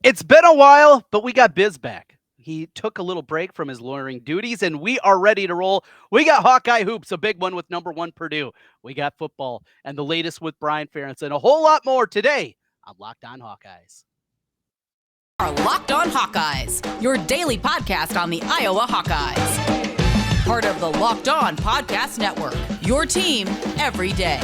It's been a while, but we got Biz back. He took a little break from his lawyering duties, and we are ready to roll. We got Hawkeye Hoops, a big one with number one Purdue. We got football and the latest with Brian Ferentz and a whole lot more today on Locked On Hawkeyes. Our Locked On Hawkeyes, your daily podcast on the Iowa Hawkeyes. Part of the Locked On Podcast Network, your team every day.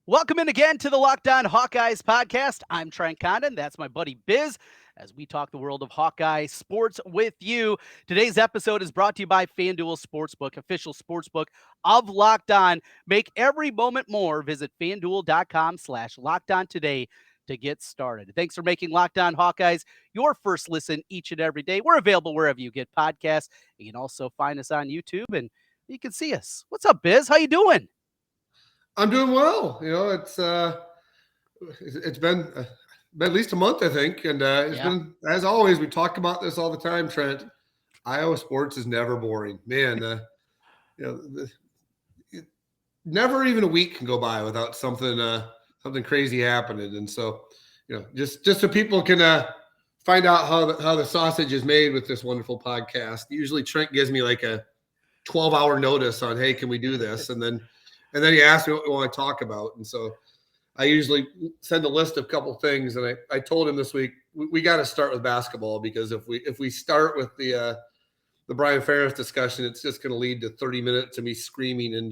Welcome in again to the Locked On Hawkeyes podcast. I'm Trent Condon. That's my buddy Biz, as we talk the world of Hawkeye sports with you. Today's episode is brought to you by FanDuel Sportsbook, official sportsbook of Locked On. Make every moment more. Visit FanDuel.com/LockedOn today to get started. Thanks for making Locked On Hawkeyes your first listen each and every day. We're available wherever you get podcasts. You can also find us on YouTube, and you can see us. What's up, Biz? How you doing? I'm doing well. You know, it's been at least a month, I think, and it's been, as always, we talk about this all the time, Trent. Iowa sports is never boring, man. Never even a week can go by without something crazy happening, and so just so people can find out how the sausage is made with this wonderful podcast. Usually, Trent gives me like a 12-hour notice on, hey, can we do this, and then he asked me what we want to talk about. And so I usually send a list of a couple things. And I told him this week, we got to start with basketball, because if we start with the Brian Ferentz discussion, it's just going to lead to 30 minutes of me screaming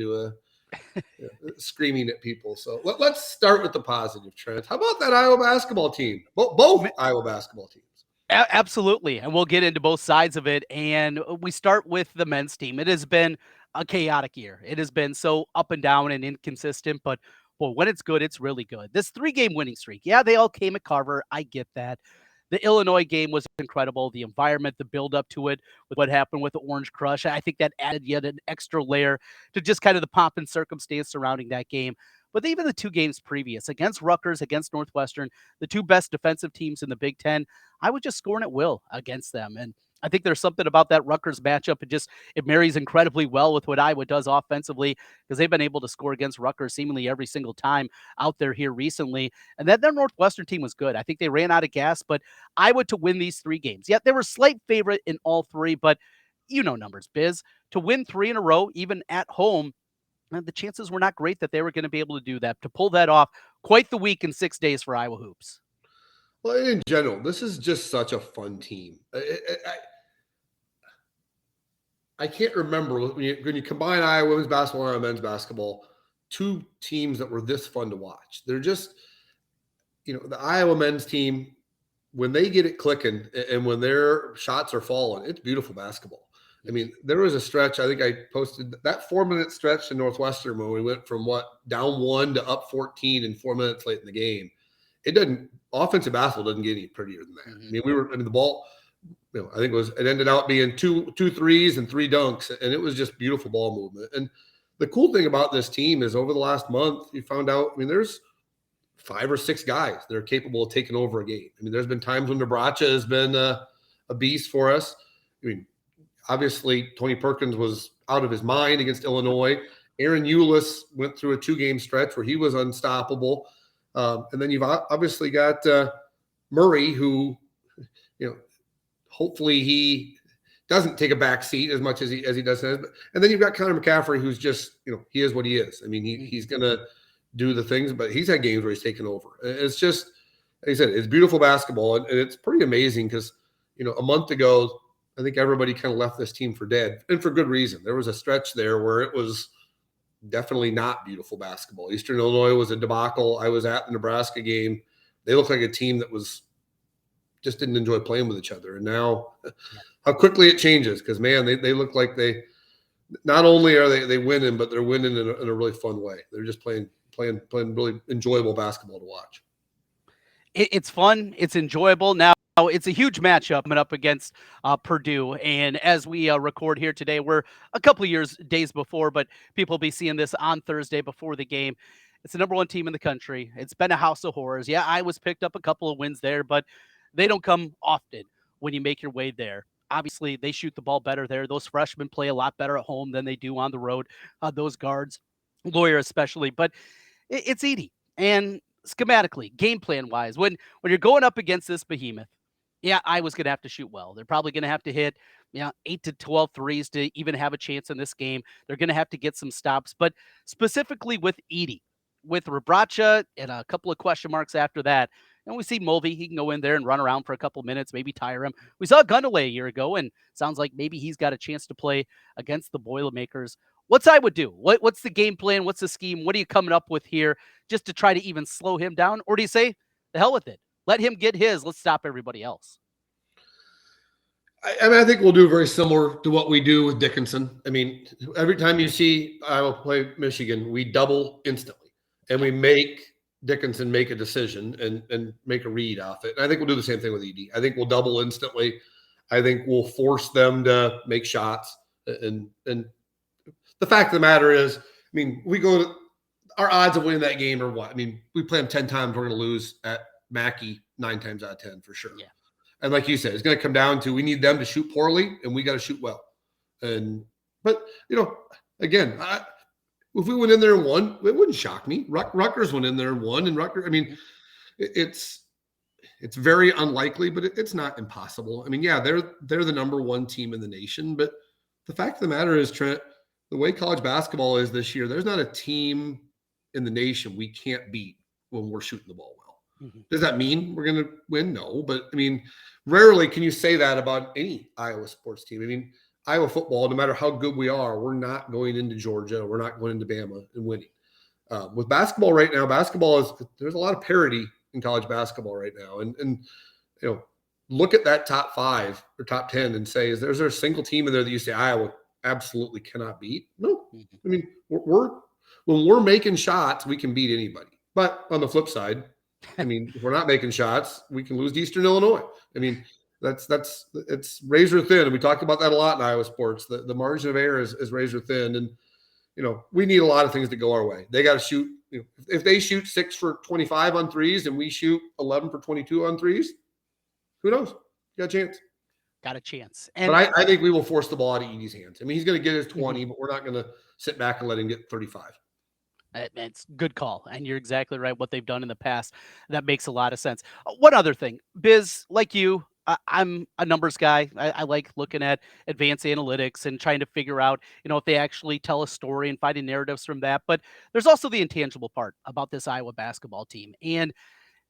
screaming at people. So let's start with the positive, Trent. How about that Iowa basketball team? Both Iowa basketball teams. Absolutely. And we'll get into both sides of it. And we start with the men's team. It has been a chaotic year. It has been so up and down and inconsistent, but when it's good, it's really good. This 3-game winning streak. Yeah, they all came at Carver. I get that. The Illinois game was incredible. The environment, the build up to it, with what happened with the Orange Crush. I think that added yet an extra layer to just kind of the pomp and circumstance surrounding that game. But even the 2 games previous, against Rutgers, against Northwestern, the 2 best defensive teams in the Big Ten, I was just scoring at will against them. And I think there's something about that Rutgers matchup. It marries incredibly well with what Iowa does offensively, because they've been able to score against Rutgers seemingly every single time out there here recently. And that their Northwestern team was good. I think they ran out of gas, but Iowa to win these 3 games. Yet they were slight favorite in all 3, but numbers, Biz. To win 3 in a row, even at home, the chances were not great that they were going to be able to do that. To pull that off, quite the week in 6 days for Iowa hoops. Well, in general, this is just such a fun team. I can't remember when you combine Iowa women's basketball and Iowa men's basketball, 2 teams that were this fun to watch. They're just, the Iowa men's team, when they get it clicking and when their shots are falling, it's beautiful basketball. I mean, there was a stretch, I think I posted that 4-minute stretch in Northwestern when we went from down 1 to up 14 in 4 minutes late in the game. Offensive basketball doesn't get any prettier than that. Mm-hmm. I mean, the ball, I think it ended out being two threes and 3 dunks, and it was just beautiful ball movement. And the cool thing about this team is over the last month, you found out, there's 5 or 6 guys that are capable of taking over a game. There's been times when Nebraska has been a beast for us. Obviously, Tony Perkins was out of his mind against Illinois. Aaron Eulis went through a 2-game stretch where he was unstoppable. And then you've obviously got Murray, who, hopefully he doesn't take a back seat as much as he does. And then you've got Connor McCaffrey, who's just, he is what he is. He's going to do the things, but he's had games where he's taken over. It's just, like I said, it's beautiful basketball. And it's pretty amazing because, a month ago, I think everybody kind of left this team for dead, and for good reason. There was a stretch there where it was definitely not beautiful basketball. Eastern Illinois was a debacle. I was at the Nebraska game. They looked like a team that just didn't enjoy playing with each other. And now how quickly it changes, because, man, they look like they not only are they winning, but they're winning in a really fun way. They're just playing really enjoyable basketball to watch. It's fun. It's enjoyable. Now, it's a huge matchup coming up against Purdue. And as we record here today, we're a couple of days before, but people will be seeing this on Thursday before the game. It's the number 1 team in the country. It's been a house of horrors. Yeah, Iowa's picked up a couple of wins there, but they don't come often when you make your way there. Obviously, they shoot the ball better there. Those freshmen play a lot better at home than they do on the road. Those guards, Lawyer especially, but it's Edey. And schematically, game plan wise, when you're going up against this behemoth, yeah, I was going to have to shoot well. They're probably going to have to hit 8 to 12 threes to even have a chance in this game. They're going to have to get some stops. But specifically with Edey, with Rebraca and a couple of question marks after that, and we see Mulvey, he can go in there and run around for a couple minutes, maybe tire him. We saw Gundelay a year ago, and sounds like maybe he's got a chance to play against the Boilermakers. What's I would do? What's the game plan? What's the scheme? What are you coming up with here just to try to even slow him down? Or do you say, the hell with it? Let him get his. Let's stop everybody else. I think we'll do very similar to what we do with Dickinson. I mean, every time you see Iowa play Michigan, we double instantly, and we make Dickinson make a decision and make a read off it. And I think we'll do the same thing with Edey. I think we'll double instantly. I think we'll force them to make shots. And the fact of the matter is, I mean, we go to our odds of winning that game are what? I mean, we play them 10 times, we're going to lose at Mackey 9 times out of 10 for sure. Yeah. And like you said, it's going to come down to we need them to shoot poorly and we got to shoot well. But again, if we went in there and won, it wouldn't shock me. Rutgers went in there and won, and Rutgers. I mean, it's very unlikely, but it's not impossible. I mean, yeah, they're the number one team in the nation, but the fact of the matter is, Trent, the way college basketball is this year, there's not a team in the nation we can't beat when we're shooting the ball well. Mm-hmm. Does that mean we're going to win? No, but I mean, rarely can you say that about any Iowa sports team. I mean, Iowa football, no matter how good we are, we're not going into Georgia, we're not going into Bama and winning. With basketball right now, there's a lot of parity in college basketball right now. And look at that top 5 or top 10 and say, is there a single team in there that you say Iowa absolutely cannot beat? No. I mean, when we're making shots, we can beat anybody. But on the flip side, I mean, if we're not making shots, we can lose to Eastern Illinois. I mean, it's razor thin. And we talk about that a lot in Iowa sports. The margin of error is razor thin. And, we need a lot of things to go our way. They got to shoot, if they shoot 6 for 25 on threes and we shoot 11 for 22 on threes, who knows? You got a chance. Got a chance. But I think we will force the ball out of Edey's hands. I mean, he's going to get his 20, but we're not going to sit back and let him get 35. It's a good call. And you're exactly right. What they've done in the past, that makes a lot of sense. One other thing, Biz, like you, I'm a numbers guy. I like looking at advanced analytics and trying to figure out, if they actually tell a story and finding narratives from that. But there's also the intangible part about this Iowa basketball team. And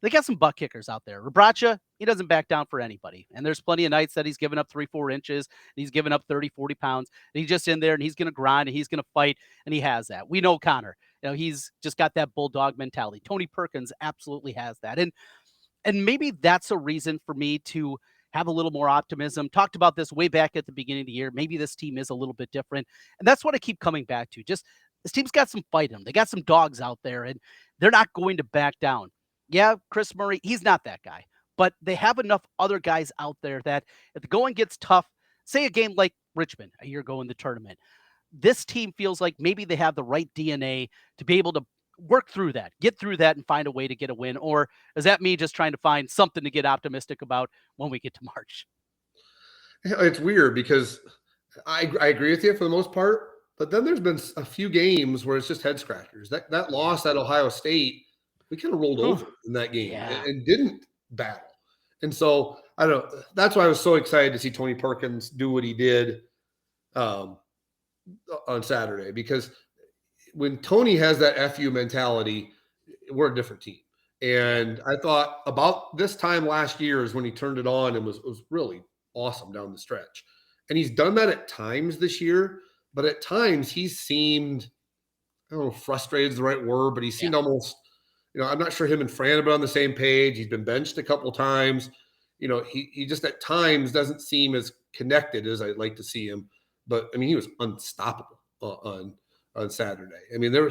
they got some butt kickers out there. Rebraca, he doesn't back down for anybody. And there's plenty of nights that he's given up 3-4 inches, and he's given up 30, 40 pounds. And he's just in there, and he's going to grind, and he's going to fight, and he has that. We know Connor. He's just got that bulldog mentality. Tony Perkins absolutely has that. And maybe that's a reason for me to have a little more optimism. Talked about this way back at the beginning of the year. Maybe this team is a little bit different. And that's what I keep coming back to. Just this team's got some fight in them. They got some dogs out there, and they're not going to back down. Yeah, Chris Murray, he's not that guy. But they have enough other guys out there that if the going gets tough, say a game like Richmond a year ago in the tournament, this team feels like maybe they have the right DNA to be able to work through that, get through that, and find a way to get a win. Or is that me just trying to find something to get optimistic about when we get to March? It's weird because I agree with you for the most part, but then there's been a few games where it's just head scratchers. That loss at Ohio State, we kind of rolled over in that game and didn't battle. And so I don't know. That's why I was so excited to see Tony Perkins do what he did on Saturday, because when Tony has that FU mentality, we're a different team. And I thought about this time last year is when he turned it on and was really awesome down the stretch. And he's done that at times this year, but at times he's seemed, I don't know if frustrated is the right word, but he seemed almost, I'm not sure him and Fran have been on the same page. He's been benched a couple of times. He just at times doesn't seem as connected as I'd like to see him. But I mean, he was unstoppable on Saturday. I mean, there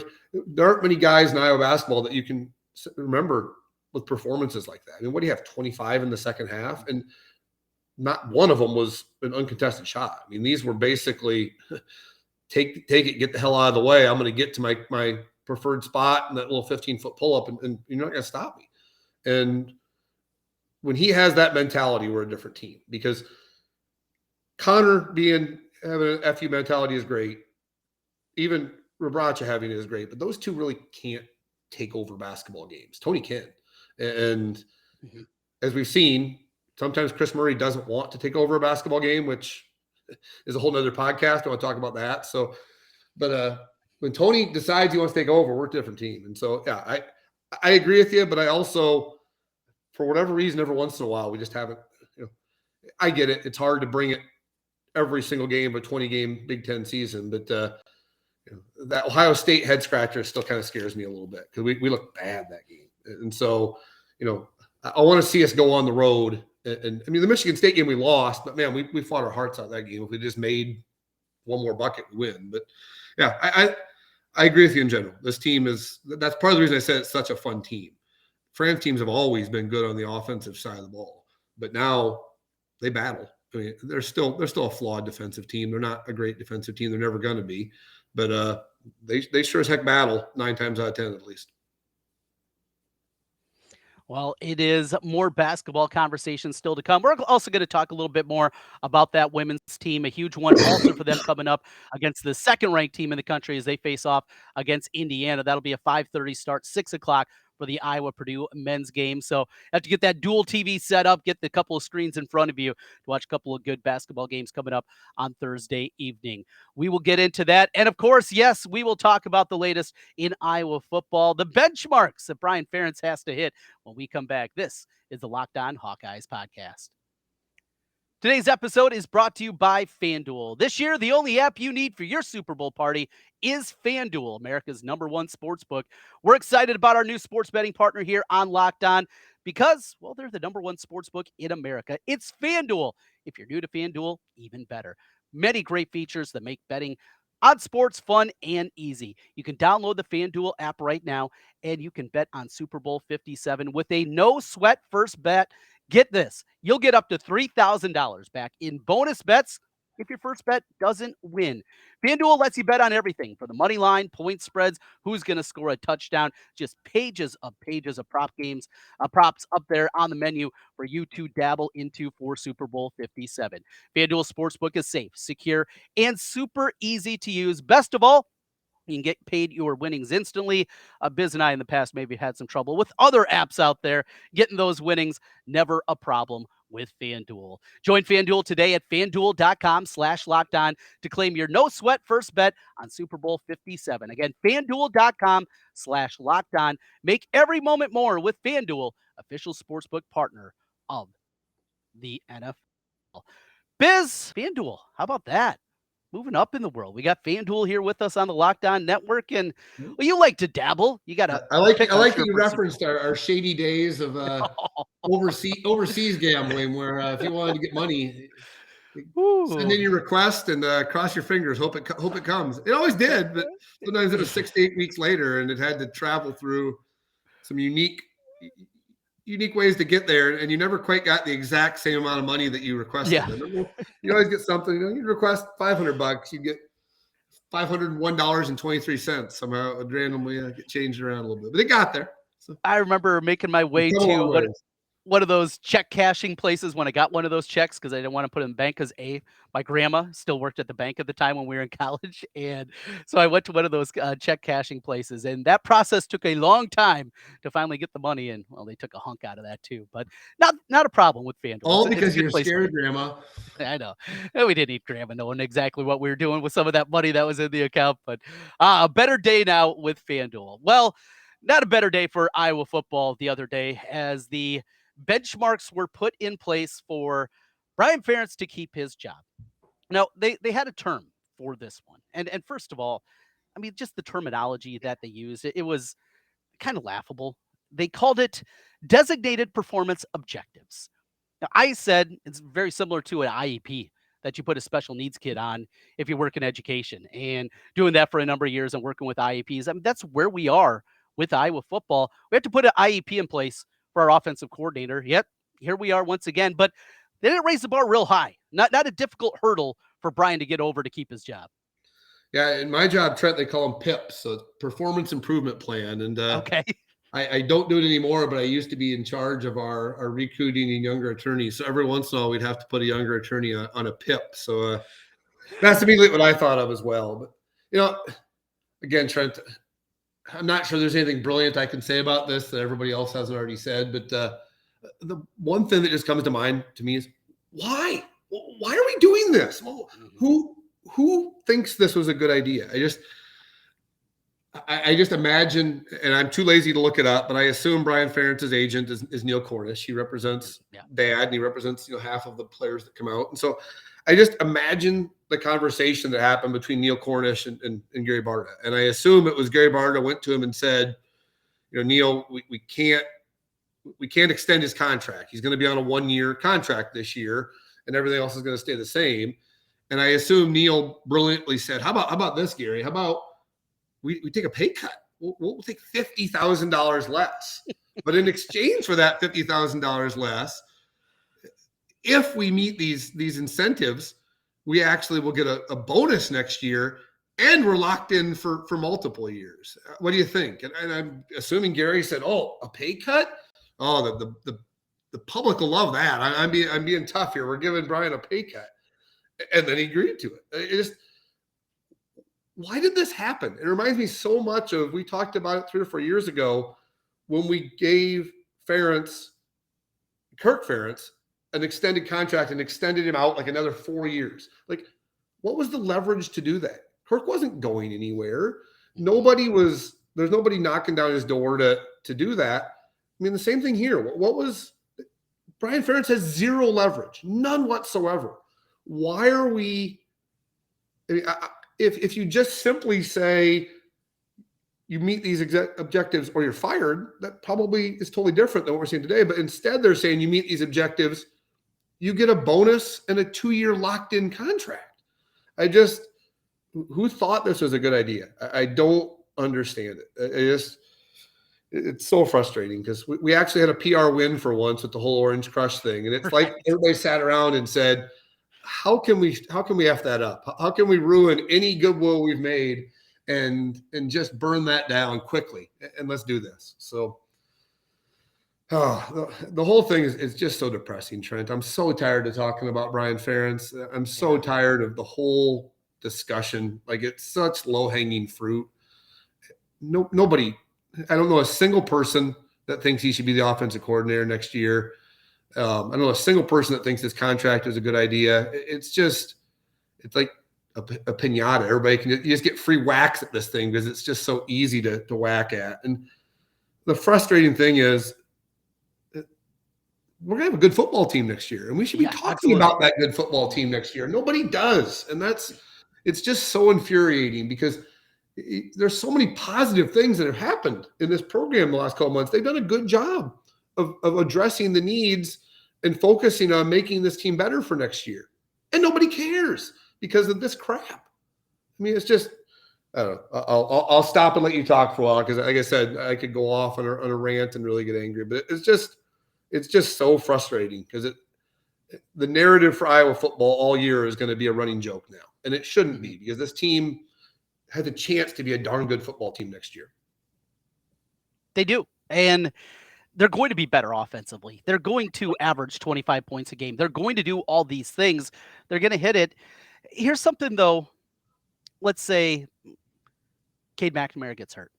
aren't many guys in Iowa basketball that you can remember with performances like that. I mean, what do you have, 25 in the second half? And not one of them was an uncontested shot. I mean, these were basically take it, get the hell out of the way. I'm going to get to my preferred spot and that little 15-foot pull-up, and you're not going to stop me. And when he has that mentality, we're a different team, because Connor having an FU mentality is great. Even Rabracha having it is great, but those two really can't take over basketball games. Tony can. And as we've seen, sometimes Chris Murray doesn't want to take over a basketball game, which is a whole nother podcast. I want to talk about that. So, but when Tony decides he wants to take over, we're a different team. And so, yeah, I agree with you, but I also, for whatever reason, every once in a while, we just haven't, I get it. It's hard to bring it every single game of a 20-game Big Ten season, but that Ohio State head scratcher still kind of scares me a little bit because we look bad that game. And so, I want to see us go on the road. And I mean, the Michigan State game we lost, but man, we fought our hearts out that game. If we just made one more bucket, we win. But yeah, I agree with you in general. This team that's part of the reason I said it's such a fun team. France teams have always been good on the offensive side of the ball, but now they battle. I mean, they're still a flawed defensive team. They're not a great defensive team. They're never going to be, but they sure as heck battle 9 times out of 10 at least. Well, it is more basketball conversation still to come. We're also going to talk a little bit more about that women's team, a huge one also for them coming up against the second-ranked team in the country as they face off against Indiana. That'll be a 5:30 start, 6 o'clock for the Iowa-Purdue men's game. So have to get that dual TV set up, get the couple of screens in front of you to watch a couple of good basketball games coming up on Thursday evening. We will get into that. And of course, yes, we will talk about the latest in Iowa football, the benchmarks that Brian Ferentz has to hit when we come back. This is the Locked On Hawkeyes podcast. Today's episode is brought to you by FanDuel. This year, the only app you need for your Super Bowl party is FanDuel, America's #1 sportsbook. We're excited about our new sports betting partner here on Locked On because, well, they're the #1 sportsbook in America. It's FanDuel. If you're new to FanDuel, even better. Many great features that make betting on sports fun and easy. You can download the FanDuel app right now, and you can bet on Super Bowl 57 with a no-sweat first bet. Get this, you'll get up to $3,000 back in bonus bets if your first bet doesn't win. FanDuel lets you bet on everything from the money line, point spreads, who's going to score a touchdown, just pages of props up there on the menu for you to dabble into for Super Bowl 57. FanDuel Sportsbook is safe, secure, and super easy to use. Best of all, you can get paid your winnings instantly. Biz and I in the past maybe had some trouble with other apps out there. Getting those winnings, never a problem with FanDuel. Join FanDuel today at FanDuel.com/lockedon to claim your no-sweat first bet on Super Bowl 57. Again, FanDuel.com/lockedon. Make every moment more with FanDuel, official sportsbook partner of the NFL. Biz, FanDuel, how about that? Moving up in the world. We got FanDuel here with us on the Locked On Network, and well, you like to dabble. You got to. I like that you referenced our shady days of overseas gambling, where if you wanted to get money, send in your request and cross your fingers, hope it comes. It always did, but sometimes it was 6 to 8 weeks later, and it had to travel through some unique ways to get there, and you never quite got the exact same amount of money that you requested. Yeah. You always get something. You request $500, you get $501.23. Somehow it randomly get changed around a little bit, but it got there. So, I remember making my way to one of those check cashing places when I got one of those checks because I didn't want to put it in the bank because my grandma still worked at the bank at the time when we were in college. And so I went to one of those check cashing places, and that process took a long time to finally get the money in. Well, they took a hunk out of that too, but not a problem with FanDuel. All because you're scared, grandma. I know. We didn't need grandma knowing exactly what we were doing with some of that money that was in the account, but a better day now with FanDuel. Well, not a better day for Iowa football the other day as the benchmarks were put in place for Brian Ferentz to keep his job. Now, they had a term for this one. And first of all, I mean, just the terminology that they used, it was kind of laughable. They called it designated performance objectives. Now, I said it's very similar to an IEP that you put a special needs kid on if you work in education, and doing that for a number of years and working with IEPs. I mean, that's where we are with Iowa football. We have to put an IEP in place for our offensive coordinator. Yet here we are once again, but they didn't raise the bar real high. Not a difficult hurdle for Brian to get over to keep his job. Yeah, in my job, Trent, they call them PIPs, so performance improvement plan. And okay, I don't do it anymore, but I used to be in charge of our recruiting and younger attorneys. So every once in a while, we'd have to put a younger attorney on a PIP. So that's immediately what I thought of as well. But, again, Trent, I'm not sure there's anything brilliant I can say about this that everybody else hasn't already said. But the one thing that just comes to mind to me is why? Why are we doing this? Well, who thinks this was a good idea? I just imagine, and I'm too lazy to look it up, but I assume Brian Ferentz's agent is Neil Cornish. He represents Dad, and he represents half of the players that come out. And so I just imagine the conversation that happened between Neil Cornish and Gary Barta. And I assume it was Gary Barta went to him and said, Neil, we can't extend his contract. He's going to be on a 1-year contract this year, and everything else is going to stay the same. And I assume Neil brilliantly said, how about this, Gary? How about we take a pay cut? We'll take $50,000 less. But in exchange for that $50,000 less, if we meet these incentives, we actually will get a bonus next year, and we're locked in for multiple years. What do you think? And I'm assuming Gary said, "Oh, a pay cut? Oh, the public will love that. I'm being tough here. We're giving Brian a pay cut," and then he agreed to it. Why did this happen? It reminds me so much of, we talked about it 3 or 4 years ago when we gave Kirk Ferentz, an extended contract and extended him out like another 4 years. Like, what was the leverage to do that? Kirk wasn't going anywhere. There's nobody knocking down his door to do that. I mean, the same thing here. Brian Ferentz has zero leverage, none whatsoever. Why are we, if you just simply say you meet these objectives or you're fired, that probably is totally different than what we're seeing today. But instead they're saying you meet these objectives, you get a bonus and a 2-year locked-in contract. Who thought this was a good idea? I don't understand it. It's so frustrating because we actually had a PR win for once with the whole Orange Crush thing. And it's like everybody sat around and said, how can we F that up? How can we ruin any goodwill we've made and just burn that down quickly? And let's do this. So the whole thing is just so depressing, Trent. I'm so tired of talking about Brian Ferentz. I'm so tired of the whole discussion. Like, it's such low-hanging fruit. Nobody, I don't know a single person that thinks he should be the offensive coordinator next year. I don't know a single person that thinks this contract is a good idea. It's like a pinata. Everybody you just get free whacks at this thing because it's just so easy to whack at. And the frustrating thing is, we're going to have a good football team next year, and we should be talking about that good football team next year. Nobody does. And it's just so infuriating because there's so many positive things that have happened in this program the last couple of months. They've done a good job of addressing the needs and focusing on making this team better for next year. And nobody cares because of this crap. I mean, it's just, I don't know. I'll stop and let you talk for a while because, like I said, I could go off on a rant and really get angry. But it's just so frustrating because the narrative for Iowa football all year is going to be a running joke now. And it shouldn't be, because this team has a chance to be a darn good football team next year. They do. And they're going to be better offensively. They're going to average 25 points a game. They're going to do all these things. They're going to hit it. Here's something, though. Let's say Cade McNamara gets hurt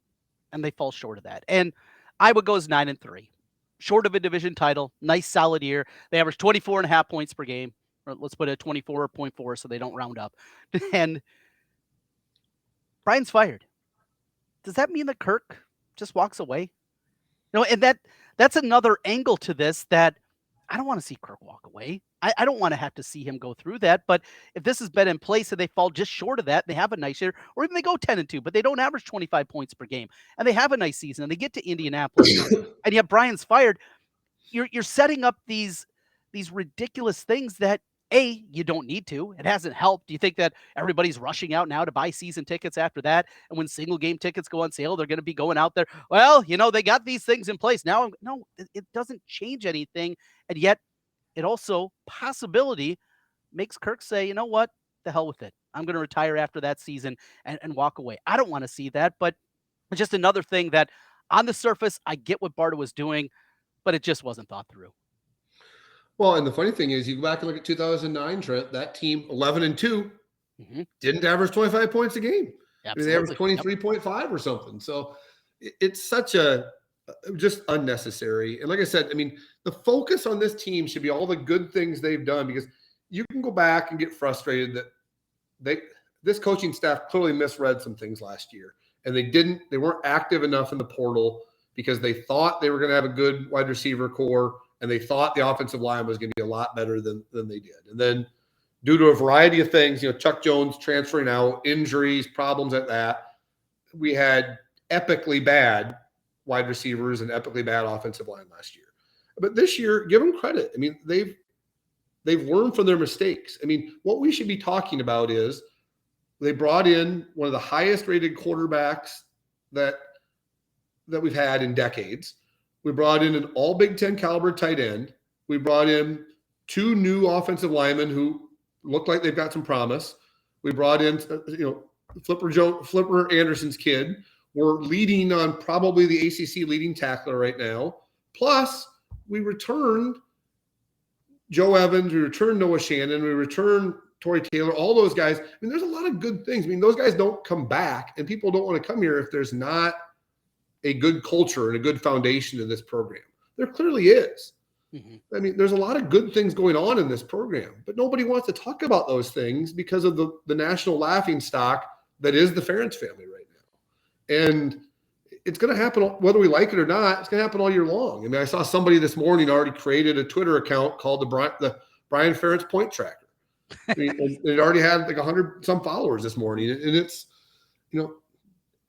and they fall short of that. And Iowa goes 9-3, short of a division title. Nice, solid year. They average 24.5 points per game. Or let's put it 24.4 so they don't round up. And Brian's fired. Does that mean that Kirk just walks away? And that's another angle to this that I don't want to see Kirk walk away. I don't want to have to see him go through that. But if this has been in place and they fall just short of that, they have a nice year, or even they go 10-2, but they don't average 25 points per game, and they have a nice season, and they get to Indianapolis, and yet Brian's fired, you're setting up these ridiculous things that, A, you don't need to. It hasn't helped. Do you think that everybody's rushing out now to buy season tickets after that? And when single game tickets go on sale, they're going to be going out there. Well, they got these things in place. Now, no, it doesn't change anything. And yet it also possibility makes Kirk say, you know what, the hell with it. I'm going to retire after that season and walk away. I don't want to see that, but it's just another thing that On the surface, I get what Barta was doing, but it just wasn't thought through. Well, and the funny thing is, you go back and look at 2009, Trent, that team 11-2 didn't average 25 points a game. I mean, they averaged 23.5 or something. So it's such a just unnecessary. And like I said, I mean, the focus on this team should be all the good things they've done, because you can go back and get frustrated that this coaching staff clearly misread some things last year, and they weren't active enough in the portal because they thought they were going to have a good wide receiver core, and they thought the offensive line was going to be a lot better than they did. And then due to a variety of things, Chuck Jones transferring out, injuries, problems at that, we had epically bad wide receivers and epically bad offensive line last year. But this year, give them credit. I mean, they've learned from their mistakes. I mean, what we should be talking about is they brought in one of the highest rated quarterbacks that we've had in decades. We brought in an all Big Ten caliber tight end. We brought in 2 new offensive linemen who look like they've got some promise. We brought in, Flipper Anderson's kid. We're leading on probably the ACC leading tackler right now. Plus, we returned Joe Evans, we returned Noah Shannon, we returned Torrey Taylor, all those guys. I mean, there's a lot of good things. I mean, those guys don't come back, and people don't want to come here if there's not a good culture and a good foundation in this program. There clearly is. I mean, there's a lot of good things going on in this program, but nobody wants to talk about those things because of the national laughingstock that is the Ferentz family right now. And it's going to happen whether we like it or not. It's going to happen all year long. I mean, I saw somebody this morning already created a Twitter account called the Brian Ferentz Point Tracker. I mean, it already had like 100 some followers this morning, and it's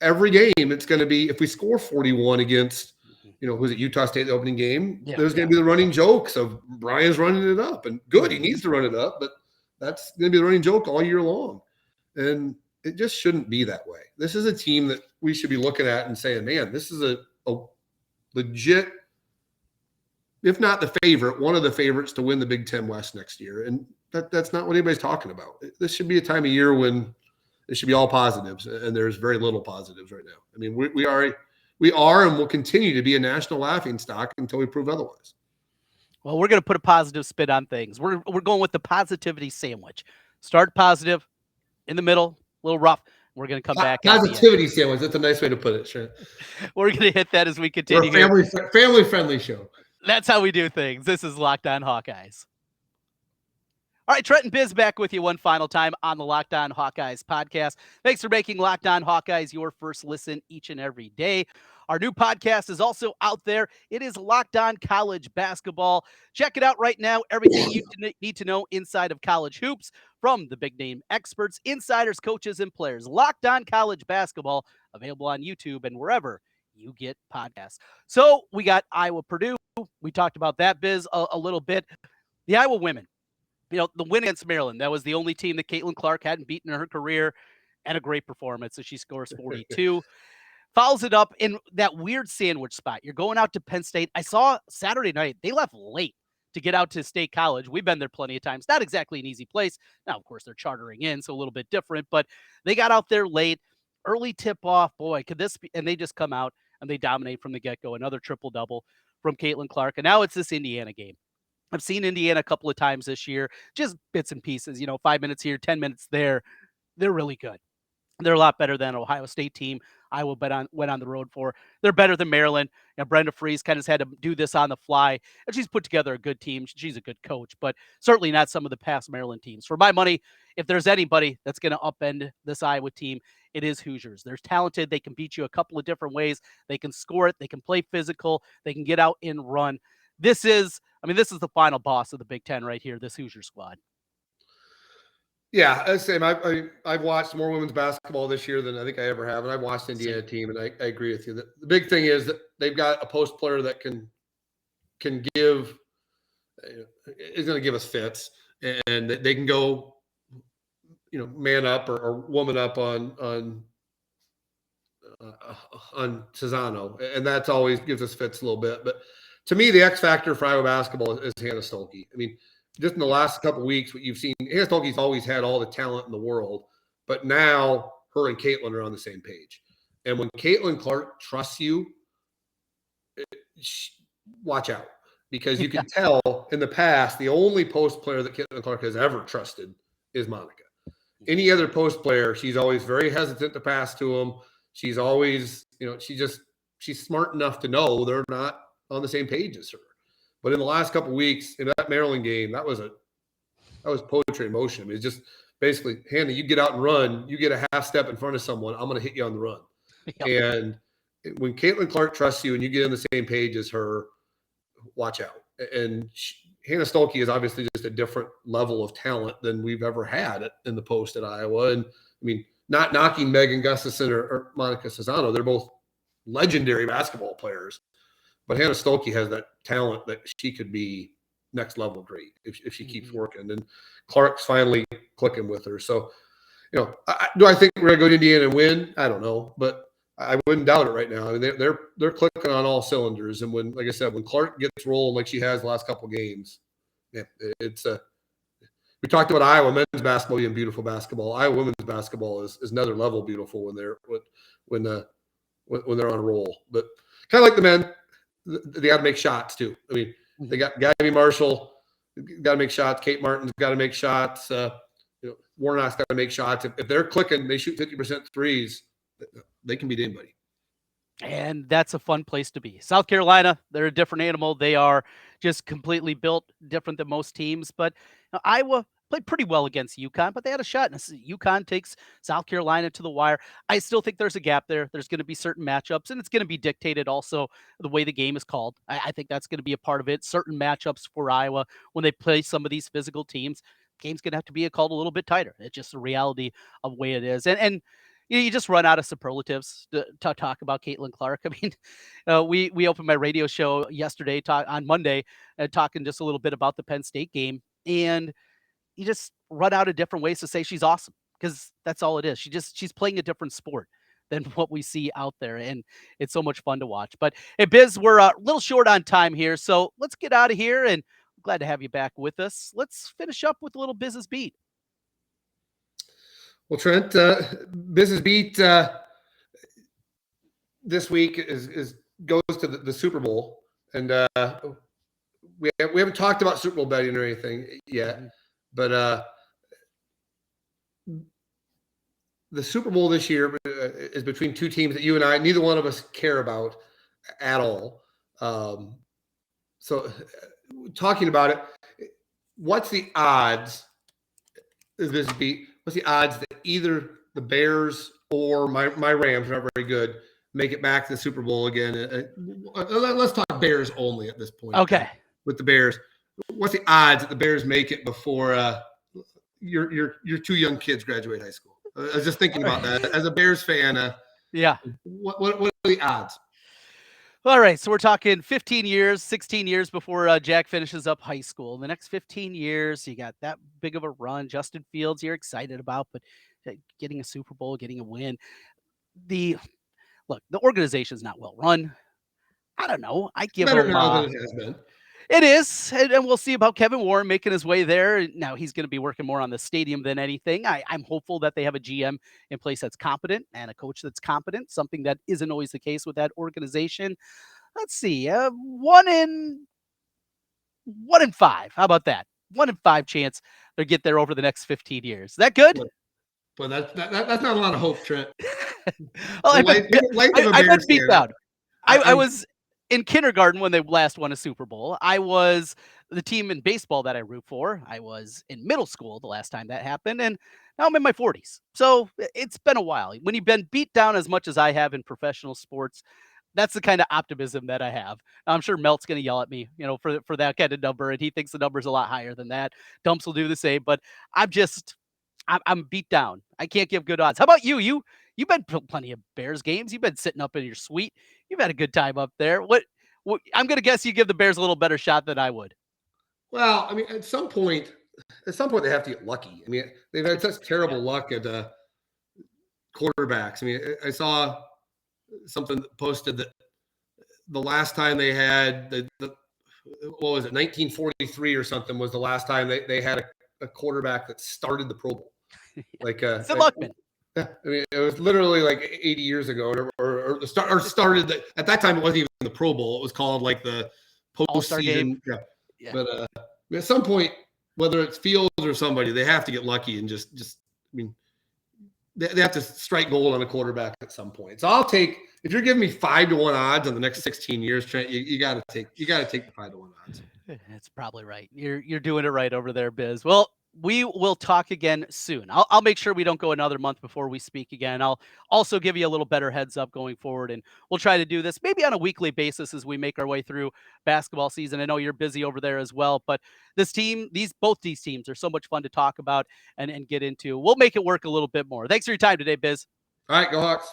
every game it's going to be, if we score 41 against who's at Utah State the opening game, there's going to be the running jokes of Brian's running it up, and good, he needs to run it up, but that's going to be the running joke all year long, and it just shouldn't be that way. This is a team that we should be looking at and saying, man, this is a legit, if not the favorite, one of the favorites to win the Big Ten West next year. And that's not what anybody's talking about. This should be a time of year when it should be all positives, and there's very little positives right now. I mean, we are and will continue to be a national laughingstock until we prove otherwise. Well, we're going to put a positive spin on things. We're going with the positivity sandwich. Start positive, in the middle, a little rough. We're going to come back. Positivity sandwich. That's a nice way to put it. Sure. We're going to hit that as we continue. We're a family-friendly show. That's how we do things. This is Locked On Hawkeyes. All right, Trent and Biz back with you one final time on the Locked On Hawkeyes podcast. Thanks for making Locked On Hawkeyes your first listen each and every day. Our new podcast is also out there. It is Locked On College Basketball. Check it out right now. Everything you need to know inside of college hoops from the big-name experts, insiders, coaches, and players. Locked On College Basketball, available on YouTube and wherever you get podcasts. So we got Iowa Purdue. We talked about that, Biz, a little bit. The Iowa women. The win against Maryland, that was the only team that Caitlin Clark hadn't beaten in her career, and a great performance. So she scores 42. Fouls it up in that weird sandwich spot. You're going out to Penn State. I saw Saturday night, they left late to get out to State College. We've been there plenty of times. Not exactly an easy place. Now, of course, they're chartering in, so a little bit different, but they got out there late. Early tip-off, boy, could this be? And they just come out, and they dominate from the get-go. Another triple-double from Caitlin Clark. And now it's this Indiana game. I've seen Indiana a couple of times this year, just bits and pieces, 5 minutes here, 10 minutes there. They're really good. They're a lot better than Ohio State team Iowa went on the road for. They're better than Maryland. Brenda Freese kind of had to do this on the fly, and she's put together a good team. She's a good coach, but certainly not some of the past Maryland teams. For my money, if there's anybody that's going to upend this Iowa team, it is Hoosiers. They're talented. They can beat you a couple of different ways. They can score it. They can play physical. They can get out and run. This is the final boss of the Big Ten right here, this Hoosier squad. Yeah, same. I've watched more women's basketball this year than I think I ever have, and I've watched the Indiana team, and I agree with you. The big thing is that they've got a post player that can give is going to give us fits, and they can go, man up or woman up on Cesano, and that's always gives us fits a little bit. But to me, the X factor for Iowa basketball is Hannah Stolke. I mean, just in the last couple of weeks, what you've seen, Hannah Stolke's always had all the talent in the world, but now her and Caitlin are on the same page. And when Caitlin Clark trusts you watch out, because you can tell in the past, the only post player that Caitlin Clark has ever trusted is Monica. Any other post player, she's always very hesitant to pass to them. She's always, she's smart enough to know they're not on the same page as her. But in the last couple of weeks, in that Maryland game, that was poetry in motion. I mean, it's just basically, Hannah, you get out and run, you get a half step in front of someone, I'm going to hit you on the run. Yep. And when Caitlin Clark trusts you and you get on the same page as her, watch out. And Hannah Stolke is obviously just a different level of talent than we've ever had in the post at Iowa. And I mean, not knocking Megan Gustafson or Monica Cesano, they're both legendary basketball players. But Hannah Stolke has that talent that she could be next level great if she keeps working. And Clark's finally clicking with her. So, do I think we're going to go to Indiana and win? I don't know, but I wouldn't doubt it right now. I mean, they're clicking on all cylinders. And when, like I said, when Clark gets rolling like she has the last couple of games, it's we talked about Iowa men's basketball being beautiful basketball. Iowa women's basketball is another level beautiful when they're on a roll. But kind of like the men, they got to make shots too. I mean, they got Gabby Marshall, got to make shots. Kate Martin's got to make shots. Warnock's got to make shots. If they're clicking, they shoot 50% threes. They can beat anybody. And that's a fun place to be. South Carolina, they're a different animal. They are just completely built different than most teams. But Iowa played pretty well against UConn, but they had a shot. And UConn takes South Carolina to the wire. I still think there's a gap there. There's going to be certain matchups, and it's going to be dictated also the way the game is called. I think that's going to be a part of it. Certain matchups for Iowa when they play some of these physical teams, game's going to have to be called a little bit tighter. It's just the reality of the way it is. And you just run out of superlatives to talk about Caitlin Clark. I mean, we opened my radio show yesterday on Monday talking just a little bit about the Penn State game, and you just run out of different ways to say she's awesome, because that's all it is. She's playing a different sport than what we see out there, and it's so much fun to watch. But hey, Biz, we're a little short on time here, so let's get out of here, and I'm glad to have you back with us. Let's finish up with a little business beat. Well, Trent, business beat this week goes to the Super Bowl, and we haven't talked about Super Bowl betting or anything yet, but the Super Bowl this year is between two teams that you and I, neither one of us care about at all. So, talking about it, what's the odds? What's the odds that either the Bears or my Rams, are not very good, make it back to the Super Bowl again? Let's talk Bears only at this point. Okay. With the Bears, what's the odds that the Bears make it before your two young kids graduate high school? I was just thinking about that as a Bears fan. Yeah. What are the odds? All right, so we're talking 15 years, 16 years before Jack finishes up high school. In the next 15 years, you got that big of a run. Justin Fields, you're excited about, but getting a Super Bowl, getting a win. The organization's not well run. I don't know. I give better him now than it has been. It is, and we'll see about Kevin Warren making his way there. Now, he's going to be working more on the stadium than anything. I'm hopeful that they have a GM in place that's competent and a coach that's competent, something that isn't always the case with that organization. Let's see, 1 in 5. How about that? 1 in 5 chance they'll get there over the next 15 years. Is that good? Well, that's not a lot of hope, Trent. Well, I've been beat down. I was in kindergarten when they last won a Super Bowl. I was the team in baseball that I root for. I was in middle school the last time that happened, and now I'm in my 40s. So it's been a while. When you've been beat down as much as I have in professional sports, that's the kind of optimism that I have. Now, I'm sure Melt's going to yell at me, for that kind of number, and he thinks the number's a lot higher than that. Dumps will do the same, but I'm beat down. I can't give good odds. How about you? You've been plenty of Bears games. You've been sitting up in your suite. You've had a good time up there. What I'm going to guess you give the Bears a little better shot than I would. Well, I mean, at some point they have to get lucky. I mean, they've had such terrible luck at quarterbacks. I mean, I saw something posted that the last time they had what was it, 1943 or something was the last time they had a quarterback that started the Pro Bowl. Like Sid Luckman. Yeah, I mean, it was literally like 80 years ago, or started. At that time, it wasn't even the Pro Bowl. It was called like the All-Star game. postseason. Yeah. But at some point, whether it's Fields or somebody, they have to get lucky and just. I mean, they have to strike gold on a quarterback at some point. So I'll take, if you're giving me 5-1 odds on the next 16 years, Trent, you got to take the 5-1 odds. That's probably right. You're doing it right over there, Biz. Well, we will talk again soon. I'll make sure we don't go another month before we speak again. I'll also give you a little better heads up going forward, and we'll try to do this maybe on a weekly basis as we make our way through basketball season. I know you're busy over there as well, but both these teams are so much fun to talk about and get into. We'll make it work a little bit more. Thanks for your time today, Biz. All right, go Hawks.